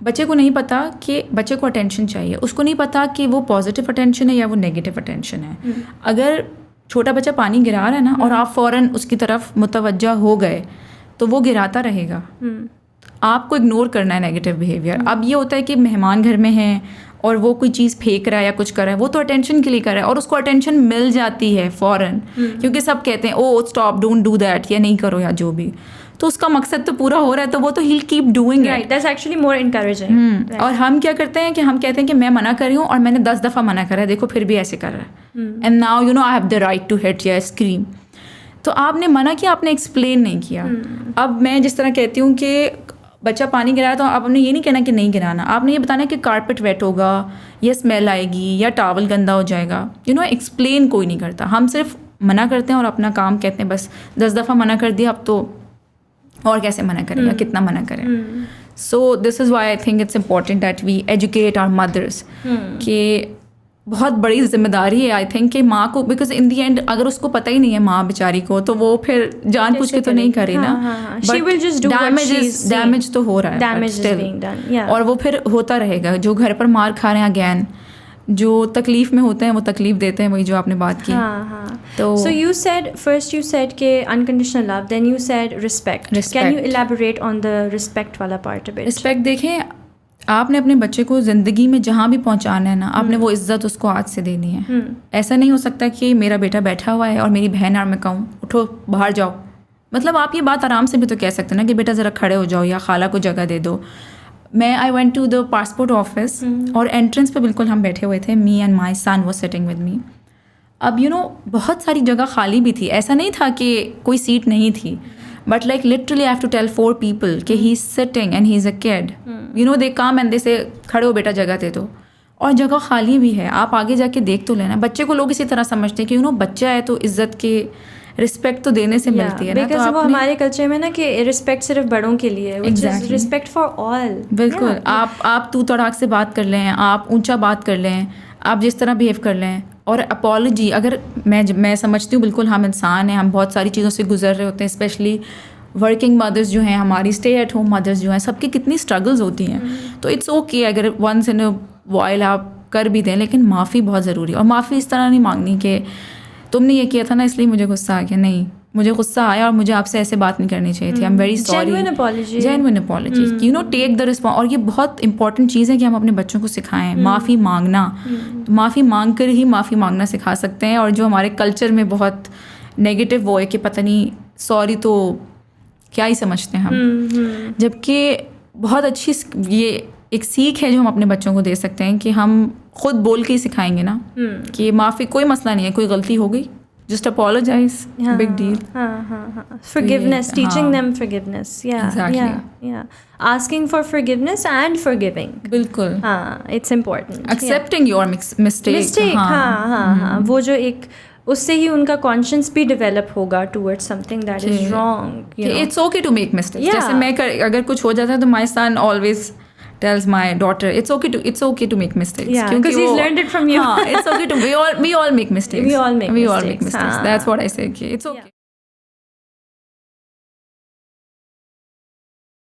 بچے کو نہیں پتا کہ بچے کو اٹینشن چاہیے, اس کو نہیں پتا کہ وہ پازیٹیو اٹینشن ہے یا وہ نیگیٹو اٹینشن ہے. اگر چھوٹا بچہ پانی گرا رہا ہے نا اور آپ فوراً اس کی طرف متوجہ ہو گئے تو وہ گراتا رہے گا. آپ کو اگنور کرنا ہے نیگیٹو بیہیویئر. اب یہ ہوتا ہے کہ مہمان گھر میں ہیں اور وہ کوئی چیز پھینک رہا ہے یا کچھ کر رہا ہے, وہ تو اٹینشن کے لیے کر رہا ہے اور اس کو اٹینشن مل جاتی ہے فوراً, کیونکہ سب کہتے ہیں او اسٹاپ ڈونٹ ڈو دیٹ, یا نہیں کرو یا جو بھی, تو اس کا مقصد تو پورا ہو رہا ہے, تو وہ تو he'll keep doing it. That's actually more encouraging. اور ہم کیا کرتے ہیں کہ ہم کہتے ہیں کہ میں منع کر رہی ہوں اور میں نے 10 دفعہ منع کرا ہے, دیکھو پھر بھی ایسے کر رہا ہے, and now you know I have the right to hit یا اسکریم. تو آپ نے منع کیا, آپ نے ایکسپلین نہیں کیا. اب میں جس طرح کہتی ہوں کہ بچہ پانی گرا تو آپ نے یہ نہیں کہنا کہ نہیں گرانا, آپ نے یہ بتانا کہ کارپیٹ ویٹ ہوگا یا اسمیل آئے گی یا ٹاول گندا ہو جائے گا. یو نو ایکسپلین کوئی نہیں کرتا, ہم صرف منع کرتے ہیں اور اپنا کام کہتے ہیں بس 10 دفعہ منع کر دیا, اب تو اور کیسے منع کریں یا کتنا منع کریں. So this is why I think it's important that we educate our mothers, کہ بہت بڑی ذمہ داری ہے آئی تھنک کہ ماں کو, بیکاز ان دی اینڈ اگر اس کو پتہ ہی نہیں ہے ماں بیچاری کو, تو وہ پھر جان بوجھ کے تو نہیں کرے نا, ڈیمیج تو ہو رہا ہے اور وہ پھر ہوتا رہے گا. جو گھر پر مار کھا رہے ہیں اگین, جو تکلیف میں ہوتے ہیں وہ تکلیف دیتے ہیں, وہی جو آپ نے بات کی. تو so you said first you said کہ unconditional love, then you said respect. Can you elaborate on the respect والا پارٹ؟ ریسپیکٹ دیکھیں, آپ نے اپنے بچے کو زندگی میں جہاں بھی پہنچانا ہے نا, آپ نے وہ عزت اس کو آج سے دینی ہے. ایسا نہیں ہو سکتا کہ میرا بیٹا بیٹھا ہوا ہے اور میری بہن اور میں کہوں اٹھو باہر جاؤ. مطلب آپ یہ بات آرام سے بھی تو کہہ سکتے نا کہ بیٹا ذرا کھڑے ہو جاؤ یا خالہ کو جگہ دے دو. میں I went to the passport office اور انٹرنس پہ بالکل ہم بیٹھے ہوئے تھے, me and my son was sitting with me. اب یو نو بہت ساری جگہ خالی بھی تھی, ایسا نہیں تھا کہ کوئی سیٹ نہیں تھی, but like literally I have to tell 4 people کہ he is sitting and he is a kid. You know they come and they say کھڑے ہو بیٹا جگہ دے دو, اور جگہ خالی بھی ہے, آپ آگے جا کے دیکھ تو لینا. بچے کو لوگ اسی طرح سمجھتے ہیں کہ یو نو بچہ ہے تو عزت کے رسپیکٹ تو دینے سے ملتی ہے نا. بیکاز وہ ہمارے کلچر میں نا کہ رسپیکٹ صرف بڑوں کے لیے, رسپیکٹ فار آل. بالکل, آپ تو تڑاک سے بات کر لیں, آپ اونچا بات کر لیں, آپ جس طرح بیہیو کر لیں. اور اپالوجی, اگر میں سمجھتی ہوں بالکل ہم انسان ہیں, ہم بہت ساری چیزوں سے گزر رہے ہوتے ہیں, اسپیشلی ورکنگ مدرس جو ہیں ہماری, اسٹے ایٹ ہوم مدرس جو ہیں, سب کی کتنی اسٹرگلز ہوتی ہیں. تو اٹس اوکے اگر ونس ان اے وائل آپ کر بھی دیں, لیکن معافی بہت ضروری ہے. اور معافی اس طرح نہیں مانگنی کہ تم نے یہ کیا تھا نا اس لیے مجھے غصہ آ گیا. نہیں, مجھے غصہ آیا اور مجھے آپ سے ایسے بات نہیں کرنی چاہیے تھی, I am very sorry. Genuine apology, you know take the response. اور یہ بہت امپورٹنٹ چیز ہے کہ ہم اپنے بچوں کو سکھائیں معافی مانگنا. معافی مانگ کر ہی معافی مانگنا سکھا سکتے ہیں. اور جو ہمارے کلچر میں بہت نیگیٹو وہ ہے کہ پتہ نہیں سوری تو کیا ہی سمجھتے ہیں ہم, جبکہ بہت اچھی یہ ایک سیکھ ہے جو ہم اپنے بچوں کو دے سکتے ہیں کہ ہم خود بول کے ہی سکھائیں گے نا کہ معافی کوئی مسئلہ نہیں ہے, کوئی غلطی ہو گئی, just apologise, big deal. forgiveness, teaching them forgiveness. Yeah. Asking for forgiveness and forgiving. بالکل, it's important. accepting your mistake. ہاں, وہ جو ایک اس سے ہی ان کا کانشنس بھی ڈیولپ ہوگا toward something that is wrong. It's okay to make mistakes. جیسے میں اگر کچھ ہو جاتا ہے تو my son always tells my daughter it's okay to make mistakes. Yeah, because he's learned it from you. It's okay to we all make mistakes. We all make mistakes. That's what I say. It's okay.